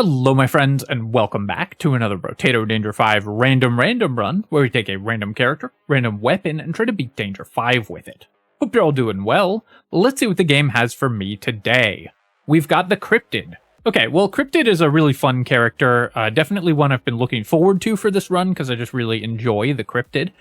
Hello my friends, and welcome back to another Brotato Danger 5 random run, where we take a random character, random weapon, and try to beat Danger 5 with it. Hope you're all doing well. Let's see what the game has for me today. We've got the Cryptid. Okay, well, Cryptid is a really fun character, definitely one I've been looking forward to for this run, because I just really enjoy the Cryptid.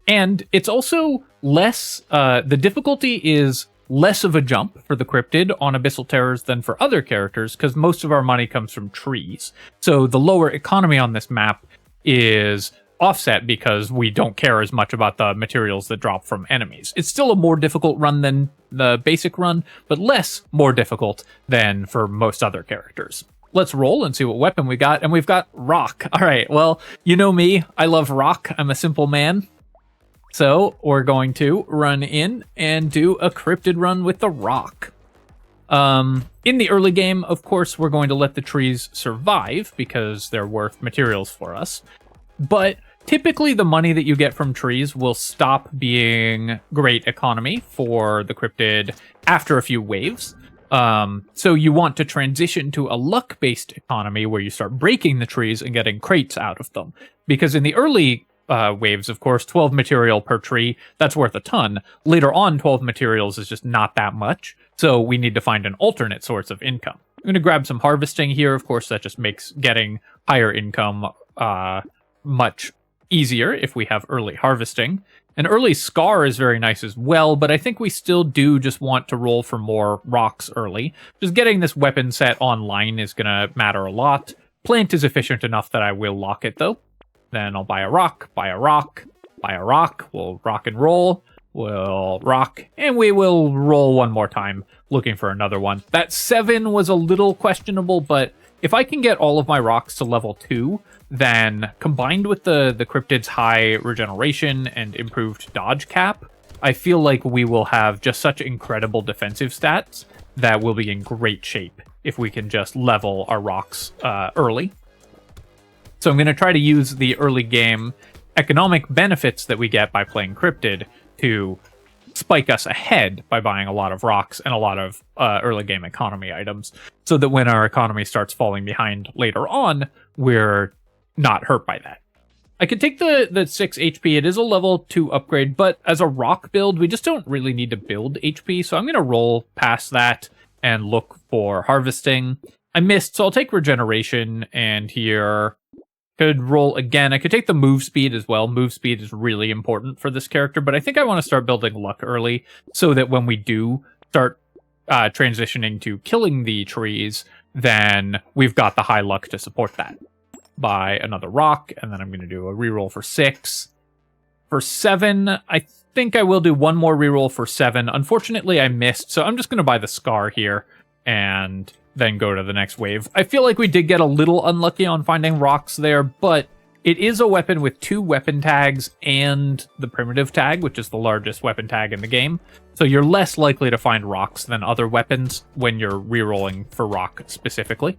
And it's also less, the difficulty is less of a jump for the Cryptid on Abyssal Terrors than for other characters, because most of our money comes from trees. So the lower economy on this map is offset because we don't care as much about the materials that drop from enemies. It's still a more difficult run than the basic run, but more difficult than for most other characters. Let's roll and see what weapon we got, and we've got rock. All right, well, you know me, I love rock. I'm a simple man. So we're going to run in and do a Cryptid run with the rock. In the early game, of course, we're going to let the trees survive because they're worth materials for us. But typically the money that you get from trees will stop being great economy for the Cryptid after a few waves. So you want to transition to a luck-based economy where you start breaking the trees and getting crates out of them. Because in the early waves, of course, 12 material per tree, that's worth a ton. Later on, 12 materials is just not that much, so we need to find an alternate source of income. I'm going to grab some harvesting here. Of course, that just makes getting higher income much easier if we have early harvesting. An early scar is very nice as well, but I think we still do just want to roll for more rocks early. Just getting this weapon set online is going to matter a lot. Plant is efficient enough that I will lock it, though. Then I'll buy a rock, buy a rock, buy a rock. We'll rock and roll. We'll rock, and we will roll one more time, looking for another one. That 7 was a little questionable, but if I can get all of my rocks to level 2, then combined with the Cryptid's high regeneration and improved dodge cap, I feel like we will have just such incredible defensive stats that we'll be in great shape if we can just level our rocks early. So I'm going to try to use the early game economic benefits that we get by playing Cryptid to spike us ahead by buying a lot of rocks and a lot of early game economy items, so that when our economy starts falling behind later on, we're not hurt by that. I could take the 6 HP. It is a level 2 upgrade, but as a rock build, we just don't really need to build HP, so I'm going to roll past that and look for harvesting. I missed, so I'll take regeneration, and here could roll again. I could take the move speed as well. Move speed is really important for this character, but I think I want to start building luck early so that when we do start transitioning to killing the trees, then we've got the high luck to support that. Buy another rock, and then I'm going to do a reroll for 6. For 7, I think I will do one more reroll for 7. Unfortunately, I missed, so I'm just going to buy the scar here and then go to the next wave. I feel like we did get a little unlucky on finding rocks there, but it is a weapon with 2 weapon tags and the primitive tag, which is the largest weapon tag in the game. So you're less likely to find rocks than other weapons when you're rerolling for rock specifically.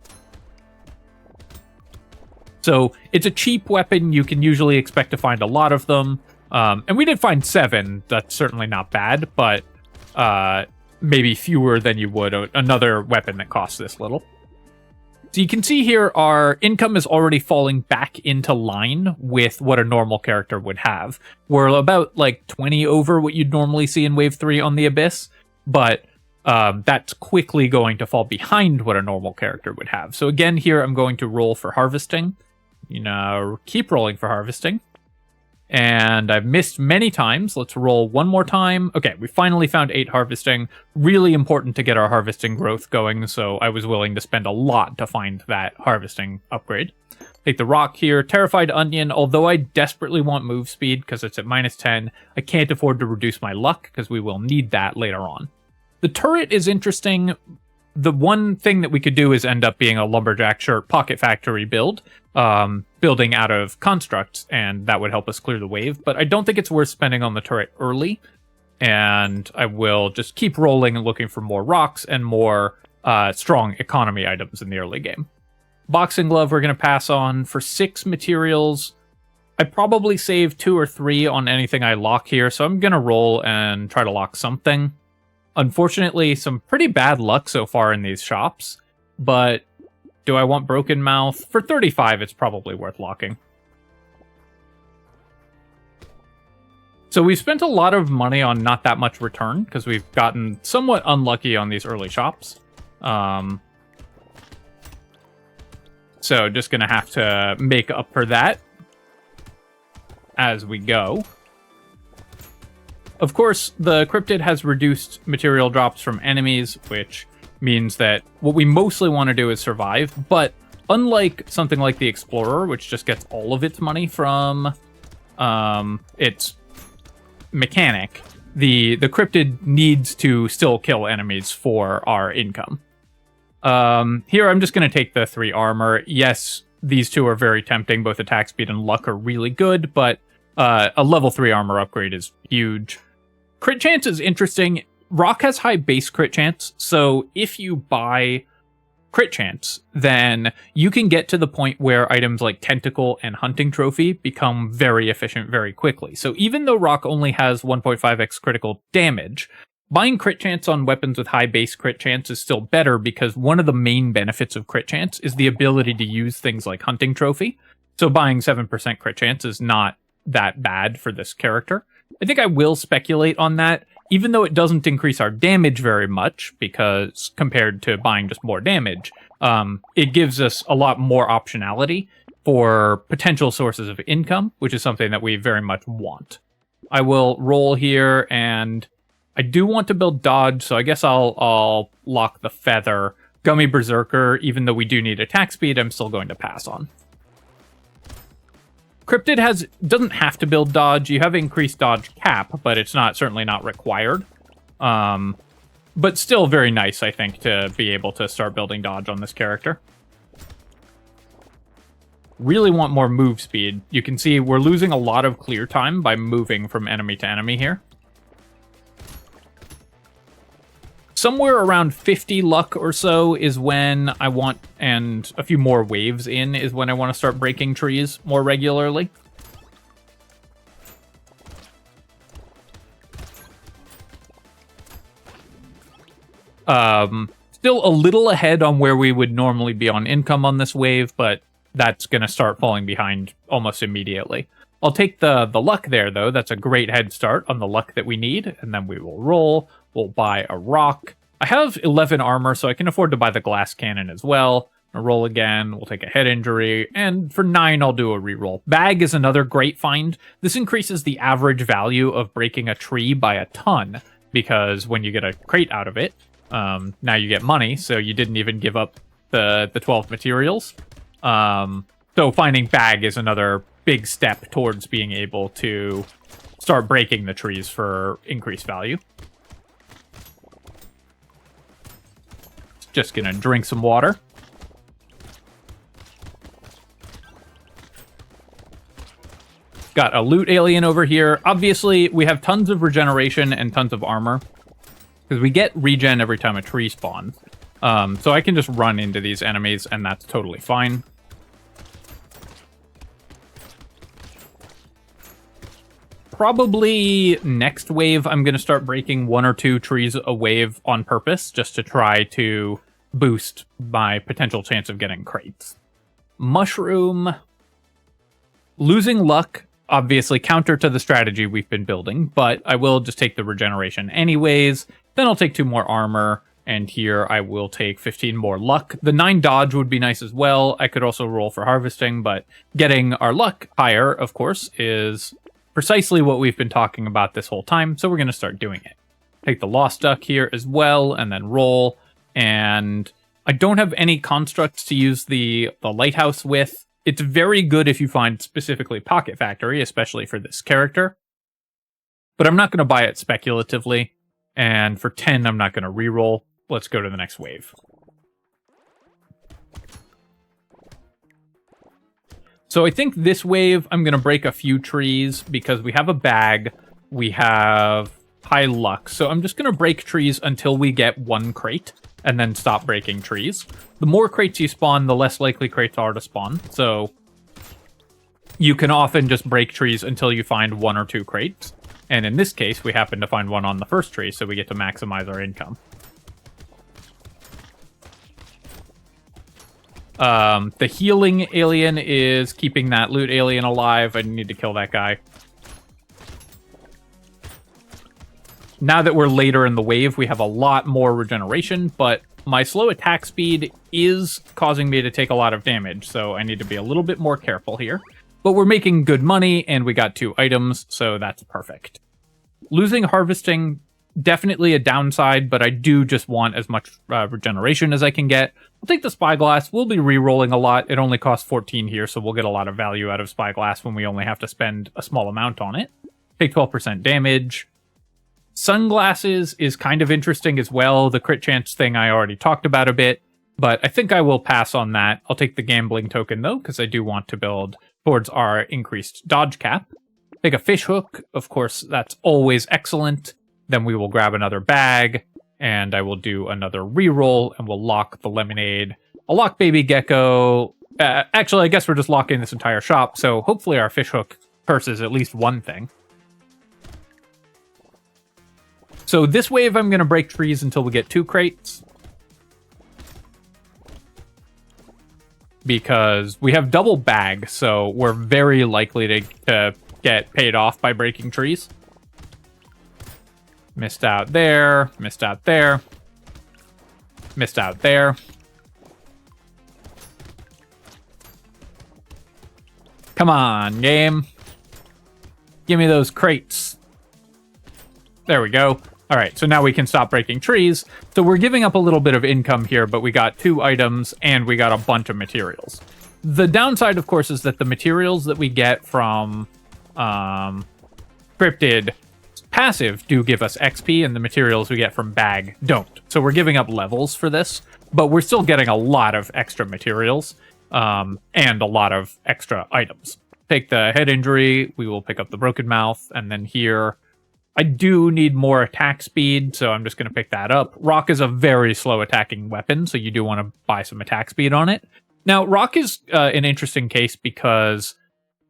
So it's a cheap weapon. You can usually expect to find a lot of them. And we did find 7. That's certainly not bad, but maybe fewer than you would another weapon that costs this little. So you can see here our income is already falling back into line with what a normal character would have. We're about like 20 over what you'd normally see in Wave 3 on the Abyss, but that's quickly going to fall behind what a normal character would have. So again, here I'm going to roll for harvesting. You know, keep rolling for harvesting. And I've missed many times. Let's roll one more time. Okay, we finally found 8 harvesting. Really important to get our harvesting growth going, so I was willing to spend a lot to find that harvesting upgrade. Take the rock here. Terrified Onion, although I desperately want move speed because it's at -10, I can't afford to reduce my luck because we will need that later on. The turret is interesting. The one thing that we could do is end up being a Lumberjack Shirt Pocket Factory build, building out of constructs, and that would help us clear the wave, but I don't think it's worth spending on the turret early, and I will just keep rolling and looking for more rocks and more strong economy items in the early game. Boxing Glove we're going to pass on. For 6 materials, I probably save 2 or 3 on anything I lock here, so I'm going to roll and try to lock something. Unfortunately, some pretty bad luck so far in these shops, but Do I want Broken Mouth? For 35, it's probably worth locking. So we've spent a lot of money on not that much return, because we've gotten somewhat unlucky on these early shops. So just going to have to make up for that as we go. Of course, the Cryptid has reduced material drops from enemies, which means that what we mostly want to do is survive. But unlike something like the Explorer, which just gets all of its money from its mechanic, the Cryptid needs to still kill enemies for our income. Here, I'm just going to take the 3 armor. Yes, these two are very tempting. Both attack speed and luck are really good, but a level 3 armor upgrade is huge. Crit chance is interesting. Rock has high base crit chance, so if you buy crit chance, then you can get to the point where items like Tentacle and Hunting Trophy become very efficient very quickly. So even though Rock only has 1.5x critical damage, buying crit chance on weapons with high base crit chance is still better, because one of the main benefits of crit chance is the ability to use things like Hunting Trophy. So buying 7% crit chance is not that bad for this character. I think I will speculate on that, even though it doesn't increase our damage very much, because compared to buying just more damage, it gives us a lot more optionality for potential sources of income, which is something that we very much want. I will roll here, and I do want to build dodge, so I guess I'll lock the feather. Gummy Berserker, even though we do need attack speed, I'm still going to pass on. Cryptid doesn't have to build dodge. You have increased dodge cap, but it's certainly not required. But still very nice, I think, to be able to start building dodge on this character. Really want more move speed. You can see we're losing a lot of clear time by moving from enemy to enemy here. Somewhere around 50 luck or so is when I want, and a few more waves in, is when I want to start breaking trees more regularly. Still a little ahead on where we would normally be on income on this wave, but that's going to start falling behind almost immediately. I'll take the luck there, though. That's a great head start on the luck that we need, and then we will roll. We'll buy a rock. I have 11 armor, so I can afford to buy the glass cannon as well. I'll roll again. We'll take a head injury, and for 9, I'll do a reroll. Bag is another great find. This increases the average value of breaking a tree by a ton, because when you get a crate out of it, now you get money, so you didn't even give up the 12 materials. So finding bag is another big step towards being able to start breaking the trees for increased value. Just gonna drink some water. Got a loot alien over here. Obviously, we have tons of regeneration and tons of armor, because we get regen every time a tree spawns. So I can just run into these enemies, and that's totally fine. Probably next wave, I'm going to start breaking 1 or 2 trees a wave on purpose, just to try to boost my potential chance of getting crates. Mushroom. Losing luck, obviously counter to the strategy we've been building, but I will just take the regeneration anyways. Then I'll take 2 more armor, and here I will take 15 more luck. The 9 dodge would be nice as well. I could also roll for harvesting, but getting our luck higher, of course, is precisely what we've been talking about this whole time, so we're going to start doing it. Take the Lost Duck here as well, and then roll. And I don't have any constructs to use the lighthouse with. It's very good if you find specifically Pocket Factory, especially for this character. But I'm not going to buy it speculatively. And for 10, I'm not going to reroll. Let's go to the next wave. So I think this wave, I'm going to break a few trees because we have a bag. We have high luck. So I'm just going to break trees until we get 1 crate and then stop breaking trees. The more crates you spawn, the less likely crates are to spawn. So you can often just break trees until you find 1 or 2 crates. And in this case, we happen to find one on the first tree, so we get to maximize our income. The healing alien is keeping that loot alien alive. I need to kill that guy. Now that we're later in the wave, we have a lot more regeneration, but my slow attack speed is causing me to take a lot of damage, so I need to be a little bit more careful here. But we're making good money, and we got 2 items, so that's perfect. Losing harvesting, definitely a downside, but I do just want as much regeneration as I can get. I'll take the spyglass. We'll be re-rolling a lot. It only costs 14 here, so we'll get a lot of value out of spyglass when we only have to spend a small amount on it. Take 12% damage. Sunglasses is kind of interesting as well. The crit chance thing I already talked about a bit, but I think I will pass on that. I'll take the gambling token, though, because I do want to build towards our increased dodge cap. Take a fish hook. Of course, that's always excellent. Then we will grab another bag, and I will do another reroll, and we'll lock the lemonade. I'll lock baby gecko. Actually, I guess we're just locking this entire shop, so hopefully our fish hook purses at least one thing. So this wave, I'm going to break trees until we get 2 crates. Because we have double bag, so we're very likely to get paid off by breaking trees. Missed out there, missed out there, missed out there. Come on, game. Give me those crates. There we go. All right, so now we can stop breaking trees. So we're giving up a little bit of income here, but we got 2 items and we got a bunch of materials. The downside, of course, is that the materials that we get from Cryptid passive do give us XP, and the materials we get from bag don't. So we're giving up levels for this, but we're still getting a lot of extra materials and a lot of extra items. Take the head injury, we will pick up the broken mouth, and then here... I do need more attack speed, so I'm just going to pick that up. Rock is a very slow attacking weapon, so you do want to buy some attack speed on it. Now, Rock is an interesting case because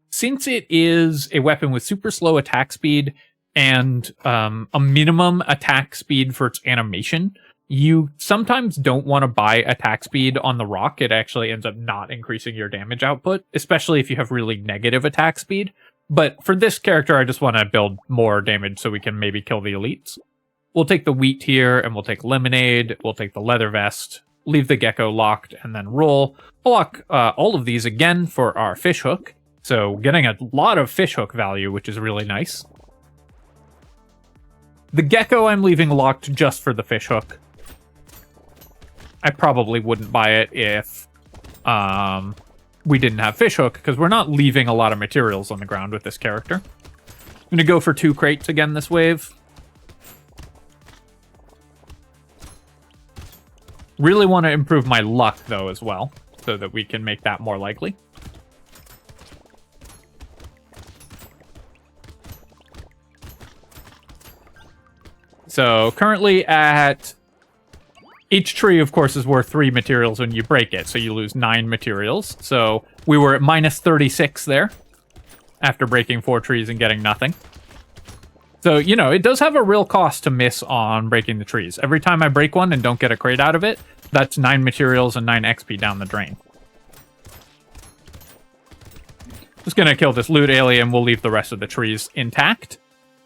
since it is a weapon with super slow attack speed and a minimum attack speed for its animation, you sometimes don't want to buy attack speed on the Rock. It actually ends up not increasing your damage output, especially if you have really negative attack speed. But for this character, I just want to build more damage so we can maybe kill the elites. We'll take the wheat here, and we'll take lemonade. We'll take the leather vest, leave the gecko locked, and then roll. We'll lock all of these again for our fish hook. So getting a lot of fish hook value, which is really nice. The gecko I'm leaving locked just for the fish hook. I probably wouldn't buy it if... we didn't have fish hook, because we're not leaving a lot of materials on the ground with this character. I'm going to go for 2 crates again this wave. Really want to improve my luck, though, as well, so that we can make that more likely. So currently at... Each tree, of course, is worth 3 materials when you break it, so you lose 9 materials. So we were at minus 36 there, after breaking 4 trees and getting nothing. So, you know, it does have a real cost to miss on breaking the trees. Every time I break one and don't get a crate out of it, that's 9 materials and 9 XP down the drain. Just gonna kill this loot alien, we'll leave the rest of the trees intact.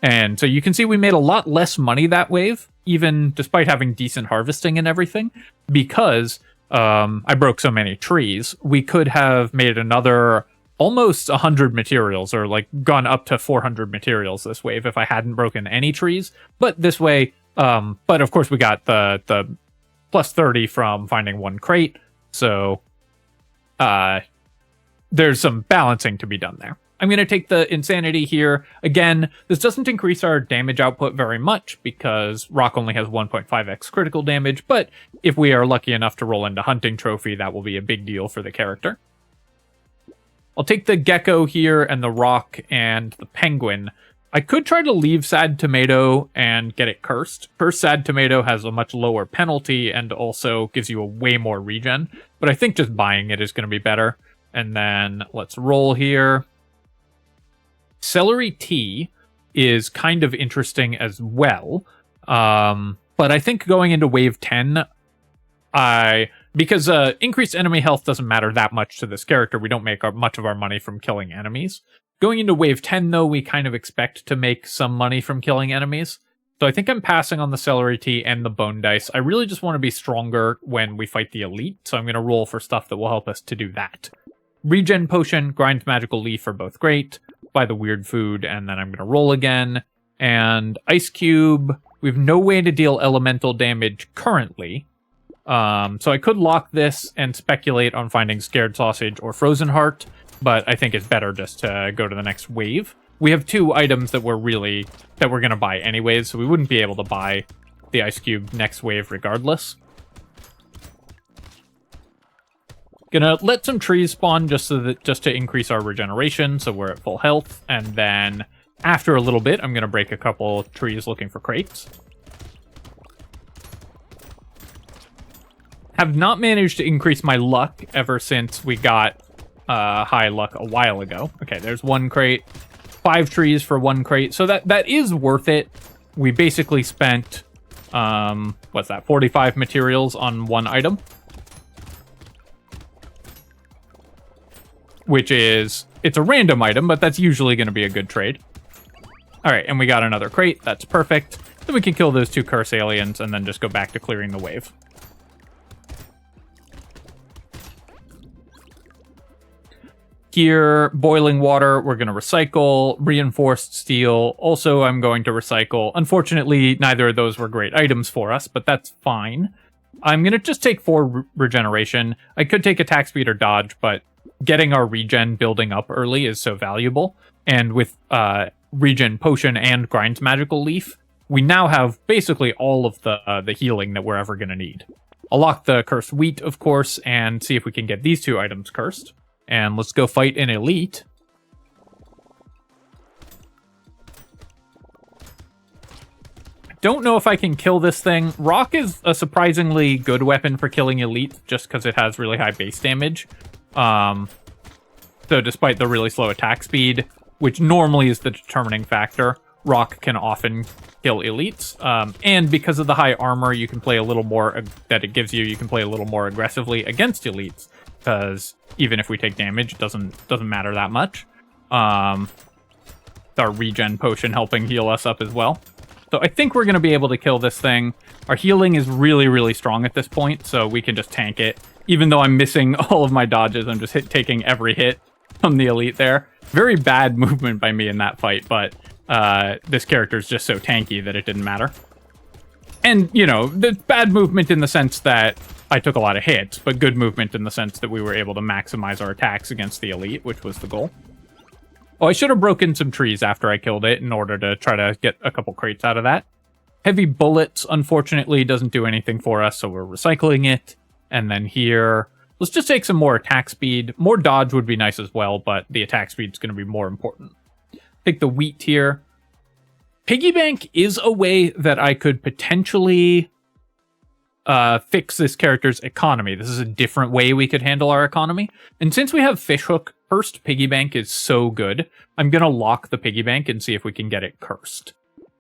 And so you can see we made a lot less money that wave, even despite having decent harvesting and everything, because I broke so many trees. We could have made another almost 100 materials, or like gone up to 400 materials this wave if I hadn't broken any trees. But this way, but of course we got the plus 30 from finding 1 crate, so there's some balancing to be done there. I'm going to take the insanity here. Again, this doesn't increase our damage output very much because Rock only has 1.5x critical damage, but if we are lucky enough to roll into Hunting Trophy, that will be a big deal for the character. I'll take the gecko here and the rock and the penguin. I could try to leave Sad Tomato and get it cursed. Cursed Sad Tomato has a much lower penalty and also gives you a way more regen, but I think just buying it is going to be better. And then let's roll here. Celery tea is kind of interesting as well, but I think going into wave 10, I Because increased enemy health doesn't matter that much to this character. We don't make much of our money from killing enemies. Going into wave 10, though, we kind of expect to make some money from killing enemies. So I think I'm passing on the celery tea and the bone dice. I really just want to be stronger when we fight the elite, so I'm going to roll for stuff that will help us to do that. Regen potion, grind magical leaf are both great. Buy the weird food, and then I'm going to roll again. And ice cube, we have no way to deal elemental damage currently. So I could lock this and speculate on finding scared sausage or frozen heart, but I think it's better just to go to the next wave. We have 2 items that we're going to buy anyways, so we wouldn't be able to buy the ice cube next wave regardless. Gonna let some trees spawn just to increase our regeneration, so we're at full health, and then after a little bit, I'm gonna break a couple trees looking for crates. Have not managed to increase my luck ever since we got high luck a while ago. Okay, there's 1 crate. 5 trees for 1 crate, so that is worth it. We basically spent, 45 materials on 1 item. Which is, it's a random item, but that's usually going to be a good trade. Alright, and we got another crate, that's perfect. Then we can kill those 2 curse aliens and then just go back to clearing the wave. Here, boiling water, we're going to recycle. Reinforced steel, also I'm going to recycle. Unfortunately, neither of those were great items for us, but that's fine. I'm going to just take 4 regeneration. I could take attack speed or dodge, but getting our regen building up early is so valuable. And with regen potion and grind magical leaf, we now have basically all of the healing that we're ever going to need. I'll lock the cursed wheat, of course, and see if we can get these 2 items cursed. And let's go fight an elite. Don't know if I can kill this thing. Rock is a surprisingly good weapon for killing elite, just because it has really high base damage. So despite the really slow attack speed, which normally is the determining factor, Rock can often kill elites. And because of the high armor you can play a little more that it gives you, you can play a little more aggressively against elites. Because even if we take damage, it doesn't matter that much. Our regen potion helping heal us up as well. So I think we're going to be able to kill this thing. Our healing is really, really strong at this point, so we can just tank it. Even though I'm missing all of my dodges, I'm just taking every hit from the elite there. Very bad movement by me in that fight, but this character is just so tanky that it didn't matter. And, you know, the bad movement in the sense that I took a lot of hits, but good movement in the sense that we were able to maximize our attacks against the elite, which was the goal. Oh, I should have broken some trees after I killed it in order to try to get a couple crates out of that. Heavy bullets, unfortunately, doesn't do anything for us, so we're recycling it. And then here, let's just take some more attack speed. More dodge would be nice as well, but the attack speed is going to be more important. Take the wheat here. Piggy Bank is a way that I could potentially fix this character's economy. This is a different way we could handle our economy. And since we have Fishhook, cursed Piggy Bank is so good, I'm going to lock the Piggy Bank and see if we can get it cursed.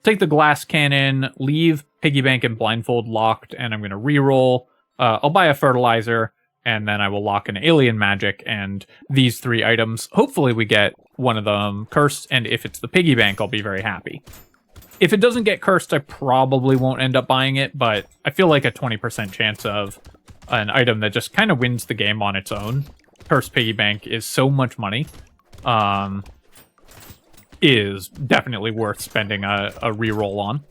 Take the glass cannon, leave Piggy Bank and blindfold locked, and I'm going to reroll. I'll buy a fertilizer, and then I will lock an alien magic, and these 3 items, hopefully we get one of them cursed, and if it's the Piggy Bank, I'll be very happy. If it doesn't get cursed, I probably won't end up buying it, but I feel like a 20% chance of an item that just kind of wins the game on its own. Cursed Piggy Bank is so much money. Is definitely worth spending a reroll on.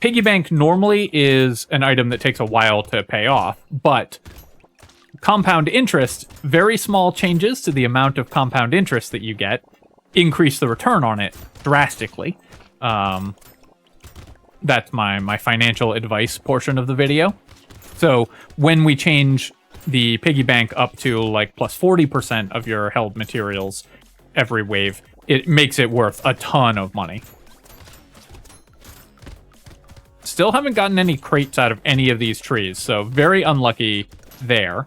Piggy Bank normally is an item that takes a while to pay off, but compound interest, very small changes to the amount of compound interest that you get, increase the return on it drastically. That's my financial advice portion of the video. So when we change the Piggy Bank up to like plus 40% of your held materials every wave, it makes it worth a ton of money. Still haven't gotten any crates out of any of these trees, so very unlucky there.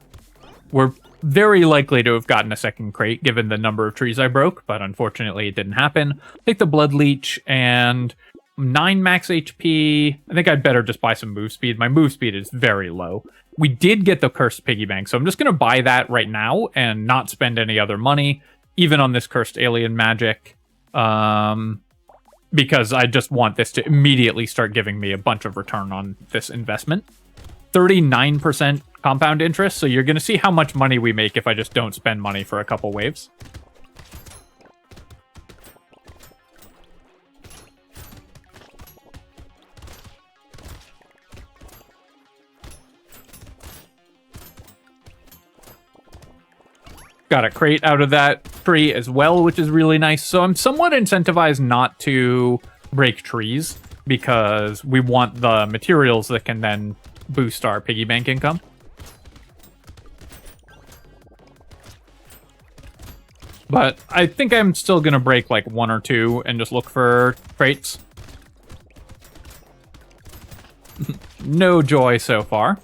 We're very likely to have gotten a second crate given the number of trees I broke, but unfortunately it didn't happen. Take the blood leech, and 9 max HP. I think I'd better just buy some move speed. My move speed is very low. We did get the cursed piggy bank, so I'm just going to buy that right now and not spend any other money, even on this cursed alien magic, because I just want this to immediately start giving me a bunch of return on this investment. 39% compound interest, so you're going to see how much money we make if I just don't spend money for a couple waves. Got a crate out of that tree as well, which is really nice. So I'm somewhat incentivized not to break trees because we want the materials that can then boost our piggy bank income. But I think I'm still going to break like 1 or 2 and just look for crates. No joy so far.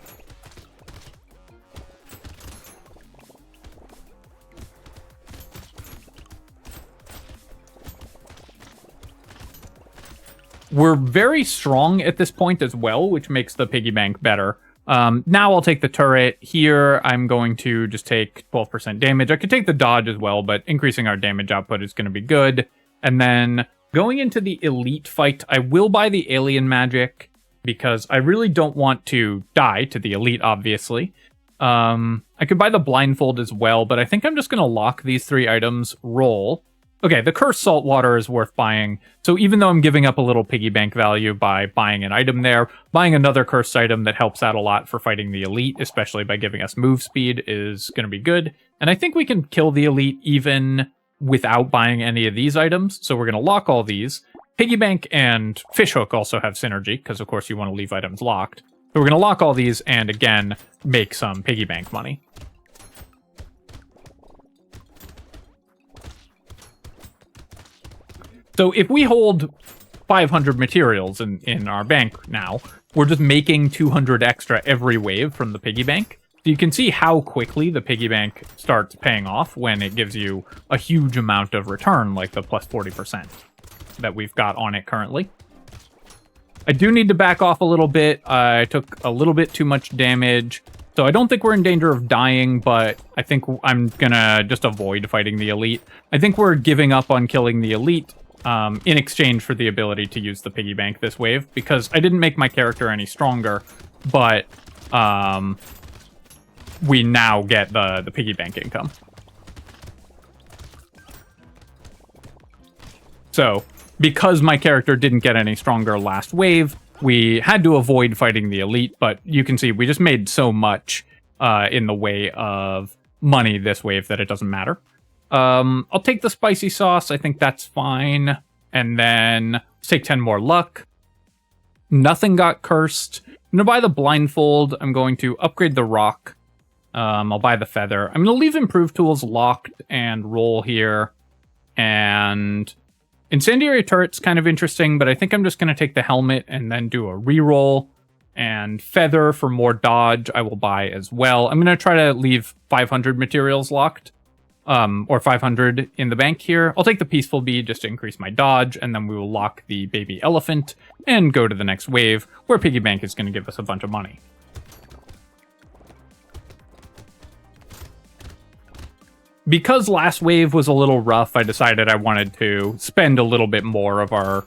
We're very strong at this point as well, which makes the piggy bank better. Now I'll take the turret. Here, I'm going to just take 12% damage. I could take the dodge as well, but increasing our damage output is going to be good. And then going into the elite fight, I will buy the alien magic because I really don't want to die to the elite, obviously. I could buy the blindfold as well, but I think I'm just going to lock these 3 items, roll. Okay, the cursed salt water is worth buying. So even though I'm giving up a little piggy bank value by buying an item there, buying another cursed item that helps out a lot for fighting the elite, especially by giving us move speed, is going to be good. And I think we can kill the elite even without buying any of these items. So we're going to lock all these. Piggy bank and fishhook also have synergy, because of course you want to leave items locked. So we're going to lock all these and again, make some piggy bank money. So if we hold 500 materials in our bank now, we're just making 200 extra every wave from the piggy bank. So you can see how quickly the piggy bank starts paying off when it gives you a huge amount of return, like the plus 40% that we've got on it currently. I do need to back off a little bit. I took a little bit too much damage. So I don't think we're in danger of dying, but I think I'm gonna just avoid fighting the elite. I think we're giving up on killing the elite in exchange for the ability to use the piggy bank this wave, because I didn't make my character any stronger, but we now get the piggy bank income. So, because my character didn't get any stronger last wave, we had to avoid fighting the elite, but you can see we just made so much in the way of money this wave that it doesn't matter. I'll take the spicy sauce. I think that's fine. And then let's take 10 more luck. Nothing got cursed. I'm going to buy the blindfold. I'm going to upgrade the rock. I'll buy the feather. I'm going to leave improved tools locked and roll here. And incendiary turret's kind of interesting, but I think I'm just going to take the helmet and then do a reroll. And feather for more dodge I will buy as well. I'm going to try to leave 500 materials locked. Or 500 in the bank here. I'll take the peaceful bead just to increase my dodge, and then we will lock the baby elephant and go to the next wave, where piggy bank is going to give us a bunch of money. Because last wave was a little rough, I decided I wanted to spend a little bit more of our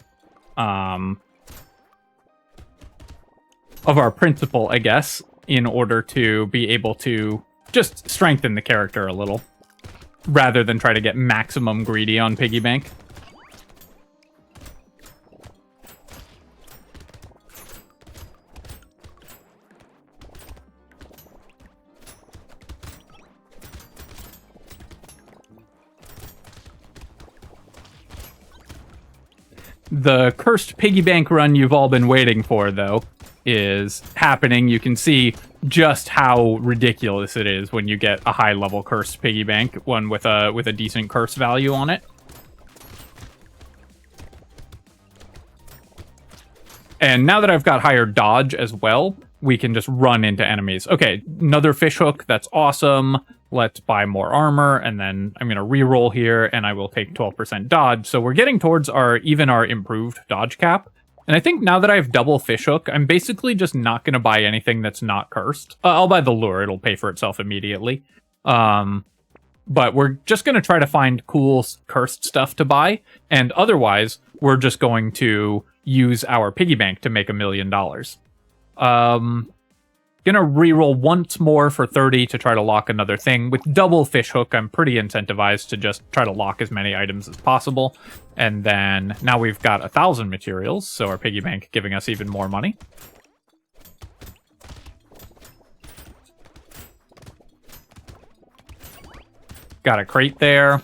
principal, I guess, in order to be able to just strengthen the character a little, rather than try to get maximum greedy on piggy bank. The cursed piggy bank run you've all been waiting for, though, is happening. You can see just how ridiculous it is when you get a high-level cursed piggy bank, one with a decent curse value on it. And now that I've got higher dodge as well, we can just run into enemies. Okay, another fishhook. That's awesome. Let's buy more armor, and then I'm going to reroll here, and I will take 12% dodge. So we're getting towards our improved dodge cap. And I think now that I have double fishhook, I'm basically just not going to buy anything that's not cursed. I'll buy the lure. It'll pay for itself immediately. But we're just going to try to find cool cursed stuff to buy. And otherwise, we're just going to use our piggy bank to make $1 million. Gonna reroll once more for 30 to try to lock another thing. With double fishhook, I'm pretty incentivized to just try to lock as many items as possible. And then now we've got 1,000 materials, so our piggy bank giving us even more money. Got a crate there.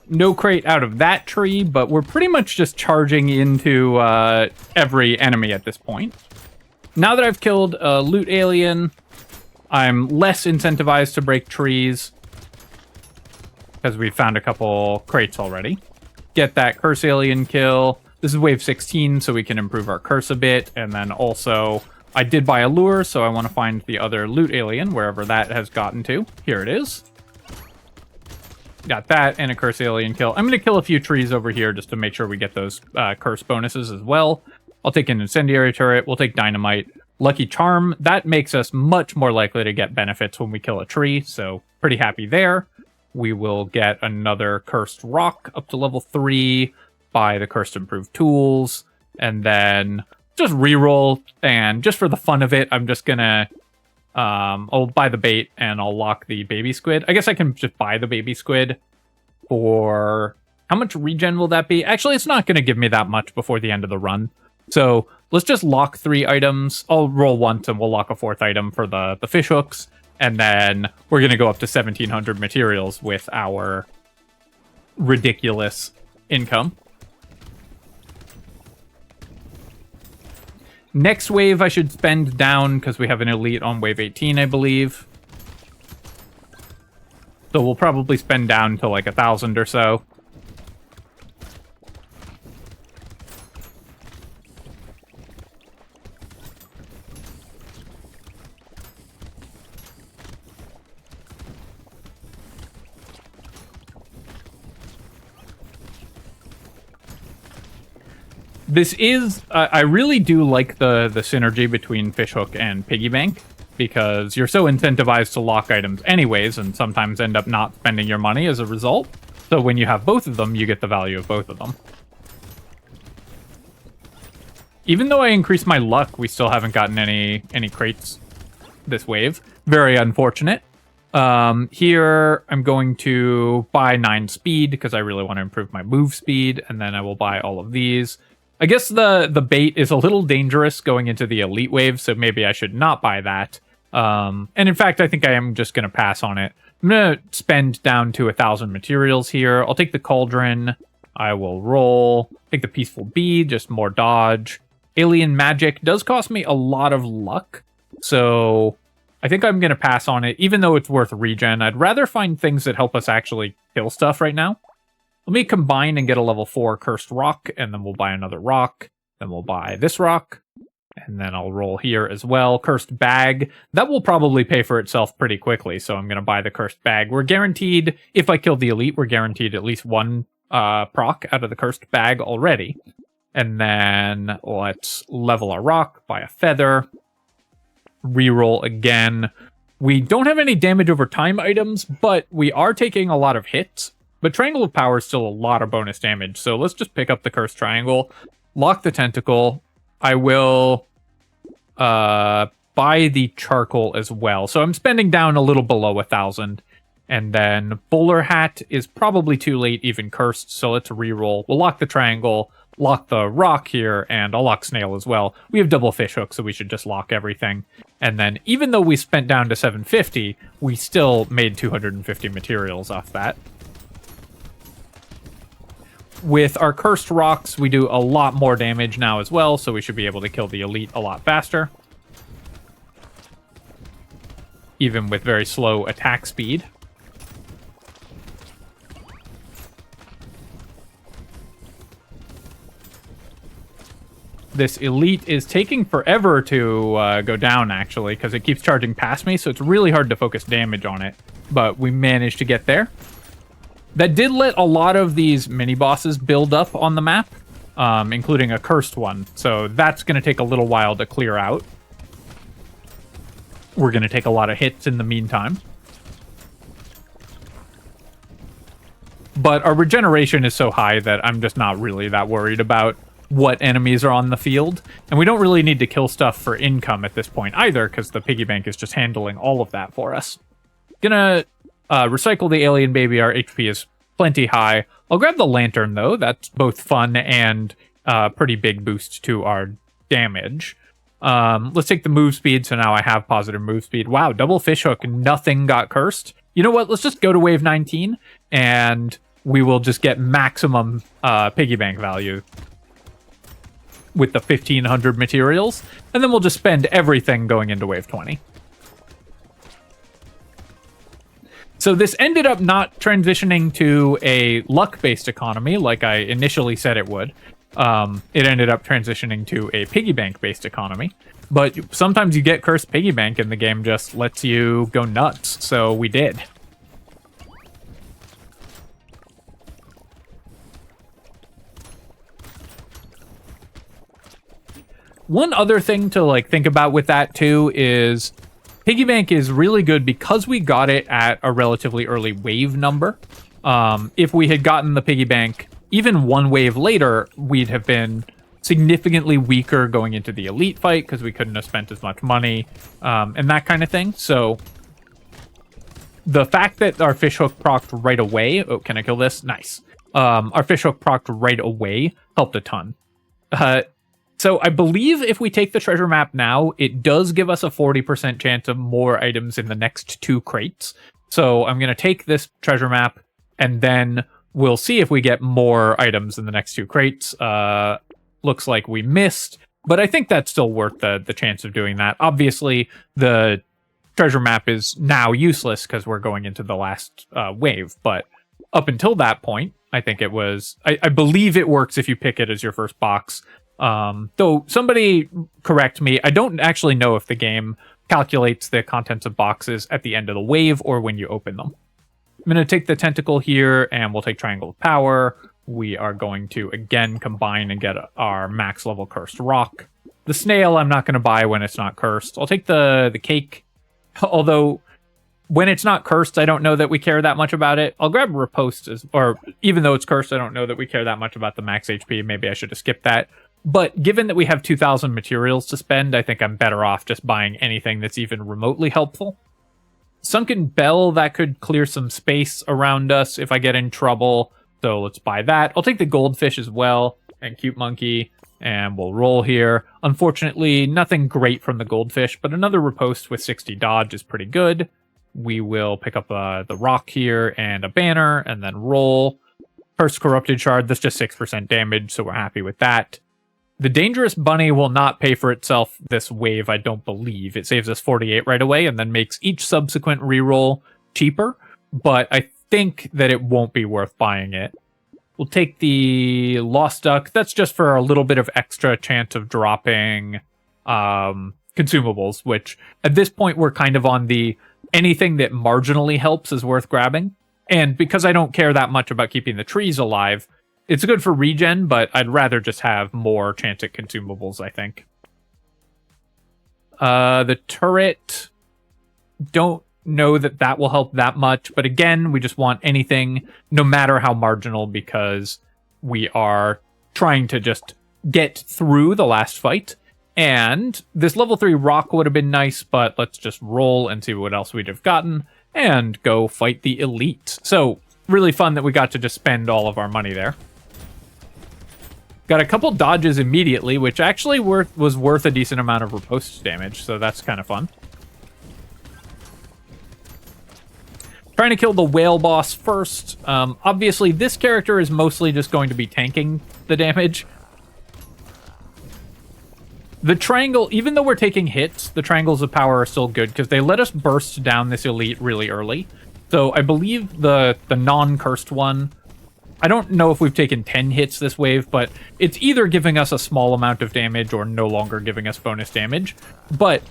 No crate out of that tree, but we're pretty much just charging into every enemy at this point. Now that I've killed a loot alien, I'm less incentivized to break trees because we found a couple crates already. Get that curse alien kill. This is wave 16, so we can improve our curse a bit. And then also, I did buy a lure, so I want to find the other loot alien, wherever that has gotten to. Here it is. Got that and a curse alien kill. I'm going to kill a few trees over here just to make sure we get those curse bonuses as well. I'll take an incendiary turret. We'll take dynamite. Lucky charm. That makes us much more likely to get benefits when we kill a tree, so pretty happy there. We will get another cursed rock up to level 3, buy the cursed improved tools, and then just reroll. And just for the fun of it, I'm just going to I'll buy the bait and I'll lock the baby squid. I guess I can just buy the baby squid for... How much regen will that be? Actually, it's not going to give me that much before the end of the run. So let's just lock 3 items. I'll roll once and we'll lock a 4th item for the fish hooks. And then we're going to go up to 1,700 materials with our ridiculous income. Next wave I should spend down because we have an elite on wave 18, I believe. So we'll probably spend down to like 1,000 or so. This is, I really do like the synergy between Fishhook and Piggy Bank, because you're so incentivized to lock items anyways, and sometimes end up not spending your money as a result. So when you have both of them, you get the value of both of them. Even though I increased my luck, we still haven't gotten any crates this wave. Very unfortunate. Here, I'm going to buy 9 speed, because I really want to improve my move speed, and then I will buy all of these. I guess the bait is a little dangerous going into the elite wave, so maybe I should not buy that. And in fact, I think I am just going to pass on it. I'm going to spend down to 1,000 materials here. I'll take the cauldron. I will roll. Take the peaceful bee, just more dodge. Alien magic does cost me a lot of luck, so I think I'm going to pass on it, even though it's worth regen. I'd rather find things that help us actually kill stuff right now. Let me combine and get a level 4 cursed rock, and then we'll buy another rock. Then we'll buy this rock, and then I'll roll here as well. Cursed bag. That will probably pay for itself pretty quickly, so I'm going to buy the cursed bag. We're guaranteed, if I kill the elite, we're guaranteed at least 1 proc out of the cursed bag already. And then let's level our rock, buy a feather, reroll again. We don't have any damage over time items, but we are taking a lot of hits. But Triangle of Power is still a lot of bonus damage, so let's just pick up the Cursed Triangle, lock the Tentacle. I will buy the Charcoal as well. So I'm spending down a little below 1,000. And then Bowler Hat is probably too late, even Cursed, so let's reroll. We'll lock the Triangle, lock the Rock here, and I'll lock Snail as well. We have double Fish Hook, so we should just lock everything. And then even though we spent down to 750, we still made 250 materials off that. With our Cursed Rocks, we do a lot more damage now as well, so we should be able to kill the elite a lot faster. Even with very slow attack speed. This elite is taking forever to go down, actually, because it keeps charging past me, so it's really hard to focus damage on it. But we managed to get there. That did let a lot of these mini-bosses build up on the map, including a cursed one. So that's going to take a little while to clear out. We're going to take a lot of hits in the meantime. But our regeneration is so high that I'm just not really that worried about what enemies are on the field. And we don't really need to kill stuff for income at this point either, because the piggy bank is just handling all of that for us. Gonna recycle the alien baby. Our HP is plenty high. I'll grab the lantern, though. That's both fun and pretty big boost to our damage. Let's take the move speed, so now I have positive move speed. Wow, double fishhook, nothing got cursed. You know what? Let's just go to wave 19, and we will just get maximum piggy bank value with the 1,500 materials, and then we'll just spend everything going into wave 20. So this ended up not transitioning to a luck-based economy like I initially said it would. It ended up transitioning to a piggy bank-based economy. But sometimes you get cursed piggy bank and the game just lets you go nuts, so we did. One other thing to think about with that too is piggy bank is really good because we got it at a relatively early wave number. If we had gotten the piggy bank even one wave later, we'd have been significantly weaker going into the elite fight because we couldn't have spent as much money and that kind of thing. So the fact that our fishhook procced right away... Oh, can I kill this? Nice. Our fishhook procced right away helped a ton. So I believe if we take the treasure map now, it does give us a 40% chance of more items in the next 2 crates. So I'm going to take this treasure map, and then we'll see if we get more items in the next 2 crates. Looks like we missed, but I think that's still worth the chance of doing that. Obviously, the treasure map is now useless because we're going into the last wave, but up until that point, I think it was... I believe it works if you pick it as your first box. Though somebody correct me, I don't actually know if the game calculates the contents of boxes at the end of the wave or when you open them. I'm going to take the tentacle here and we'll take triangle of power. We are going to again combine and get our max level cursed rock. The snail I'm not going to buy when it's not cursed. I'll take the cake, although when it's not cursed, I don't know that we care that much about it. I'll grab riposte, or even though it's cursed, I don't know that we care that much about the max HP. Maybe I should have skipped that. But given that we have 2,000 materials to spend, I think I'm better off just buying anything that's even remotely helpful. Sunken Bell, that could clear some space around us if I get in trouble. So let's buy that. I'll take the goldfish as well, and cute monkey, and we'll roll here. Unfortunately, nothing great from the goldfish, but another riposte with 60 dodge is pretty good. We will pick up the rock here and a banner, and then roll. First corrupted shard, that's just 6% damage, so we're happy with that. The dangerous bunny will not pay for itself this wave, I don't believe. It saves us 48 right away and then makes each subsequent reroll cheaper, but I think that it won't be worth buying it. We'll take the lost duck. That's just for a little bit of extra chance of dropping consumables, which at this point we're kind of on the anything that marginally helps is worth grabbing. And because I don't care that much about keeping the trees alive, it's good for regen, but I'd rather just have more chance at consumables, I think. The turret, don't know that will help that much, but again, we just want anything, no matter how marginal, because we are trying to just get through the last fight. And this level 3 rock would have been nice, but let's just roll and see what else we'd have gotten, and go fight the elite. So, really fun that we got to just spend all of our money there. Got a couple dodges immediately, which actually was worth a decent amount of riposte damage, so that's kind of fun. Trying to kill the whale boss first. Obviously, this character is mostly just going to be tanking the damage. The triangle, even though we're taking hits, the triangles of power are still good because they let us burst down this elite really early. So I believe the non-cursed one I don't know if we've taken 10 hits this wave, but it's either giving us a small amount of damage or no longer giving us bonus damage. But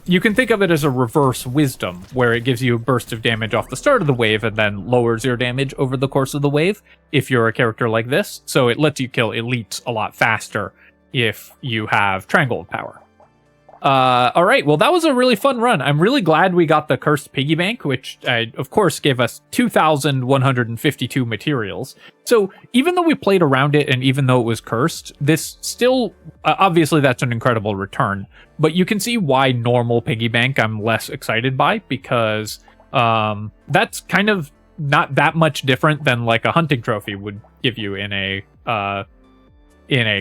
you can think of it as a reverse wisdom, where it gives you a burst of damage off the start of the wave and then lowers your damage over the course of the wave if you're a character like this. So it lets you kill elites a lot faster if you have Triangle of Power. All right, well, that was a really fun run. I'm really glad we got the Cursed Piggy Bank, which, of course, gave us 2,152 materials. So even though we played around it and even though it was cursed, this still, obviously, that's an incredible return. But you can see why normal Piggy Bank I'm less excited by, because that's kind of not that much different than like a hunting trophy would give you in a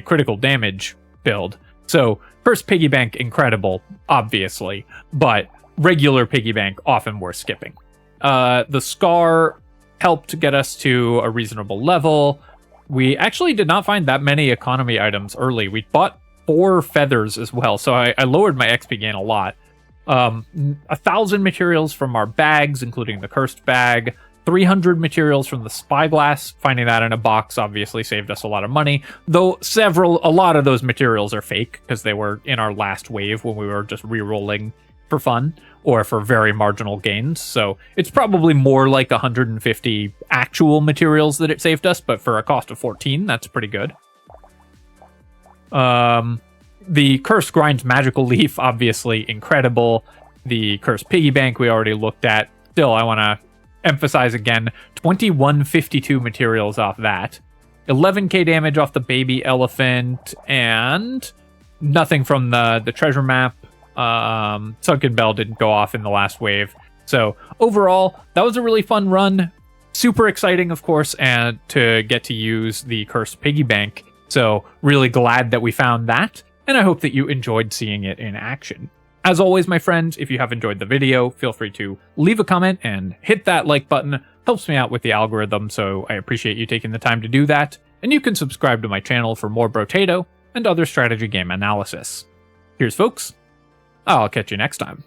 critical damage build. So first Piggy Bank, incredible, obviously, but regular Piggy Bank, often worth skipping. The Scar helped get us to a reasonable level. We actually did not find that many economy items early. We bought 4 feathers as well, so I lowered my XP gain a lot. 1,000 materials from our bags, including the Cursed Bag. 300 materials from the Spyglass. Finding that in a box obviously saved us a lot of money, though a lot of those materials are fake because they were in our last wave when we were just re-rolling for fun or for very marginal gains. So it's probably more like 150 actual materials that it saved us, but for a cost of 14, that's pretty good. The Cursed Grinds Magical Leaf, obviously incredible. The Cursed Piggy Bank we already looked at. Still, I want to emphasize again, 2152 materials off that, 11k damage off the baby elephant, and nothing from the treasure map. Sunken Bell didn't go off in the last wave. So overall, that was a really fun run. Super exciting, of course, and to get to use the Cursed Piggy Bank. So really glad that we found that, and I hope that you enjoyed seeing it in action. As always, my friends, if you have enjoyed the video, feel free to leave a comment and hit that like button. Helps me out with the algorithm, so I appreciate you taking the time to do that. And you can subscribe to my channel for more Brotato and other strategy game analysis. Cheers, folks. I'll catch you next time.